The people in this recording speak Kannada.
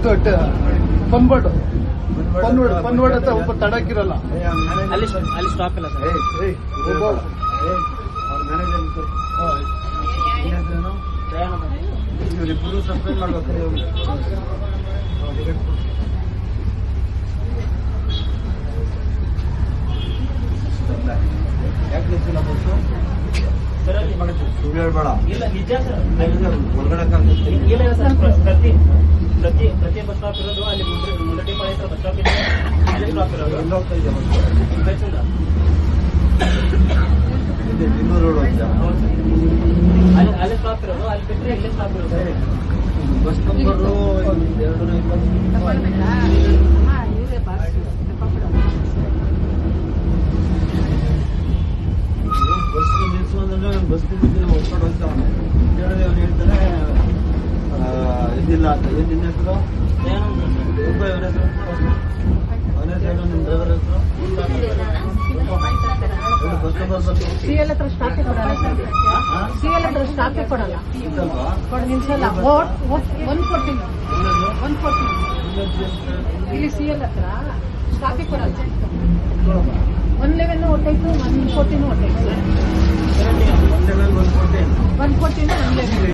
ಇದು ಪನ್ವಾಡ್ ಹತ್ರ ಒಬ್ಬ ತಡಕಿರಲ್ಲ ಅಲ್ಲಿ ಸ್ಟಾಪ್ ಇಲ್ಲ ಸರ್. ಇವರಿಬ್ಬರು ಸಪ್ಲೈ ಮಾಡ್ಬೇಕು. ಯಾಕೆ ಗೊತ್ತಿಲ್ಲ ಬಸ್ಸು ಸುಳ್ಳು ಹೇಳ್ಬೇಡ. ಇಲ್ಲ ನಿಜ ಸರ್. ಹೊರಗಡೆ ಇಲ್ಲ ಸರ್, ಪ್ರತಿ ಬಸ್ ಸ್ಟಾಪ್ ಇರೋದು ಅಲ್ಲಿ ಮುಂದಟಿಪಾಳ್ಯ ಹತ್ರ ಬಸ್ ಸ್ಟಾಪ್ ಇದೆ, ಅಲ್ಲಿ ಸ್ಟಾಪ್ ಇರೋದು. ಎಲ್ಲ ಹೋಗ್ತಾ ಇದೆ ಬಸ್ಸು. ಬೆಚ್ಚುಂದ. ಇದು ಇನ್ನೂರು ರೋಡ್ ಹೋಗ್ತಾ ಅಲ್ಲಿ ಸ್ಟಾಪ್ ಇರೋದು, ಅಲ್ಲಿ ಬಿಟ್ಟರೆ ಇಲ್ಲೇ ಸ್ಟಾಪ್ ಇರೋದು. Bus number 220. ಬಸ್ ನಿಲ್ಸು ಅಂದ್ರೆ ಬಸ್ ನಿಂತಿದ್ರೆ ಹೊಸ್ಕೊಂಡು ಹೋಗ್ತಾವನೆ ಹೇಳಿದ್ರೆ ಅವ್ನು ಹೇಳ್ತಾನೆ ಇದಿಲ್ಲ ಅಂತ. ಏನು ನಿನ್ನ ಹೆಸರು? ರೂಪಾಯಿ ಅವನ ಹೆಸರು? ಅವನ ಹೆಸರು ನಿಮ್ಮ ಡ್ರೈವರ್ ಹೆಸರು? ಬಸ್ ನಂಬರ್ ಬರ್ತೀವಿ. CL ಹತ್ರ ಸ್ಟಾಪೇ ಕೊಡಲ್ಲ ಸರ್. CL ಹತ್ರ ಸ್ಟಾಪೇ ಕೊಡಲ್ಲ, ನಿಲ್ಸಲ್ಲ. 114 ಇಲ್ಲಿ CL ಹತ್ರ ಸ್ಟಾಪೇ ಕೊಡಲ್ಲ. 111 ಹೊಟ್ಟೈತು, 114 ಹೊಟ್ಟೈತು. 114 114 111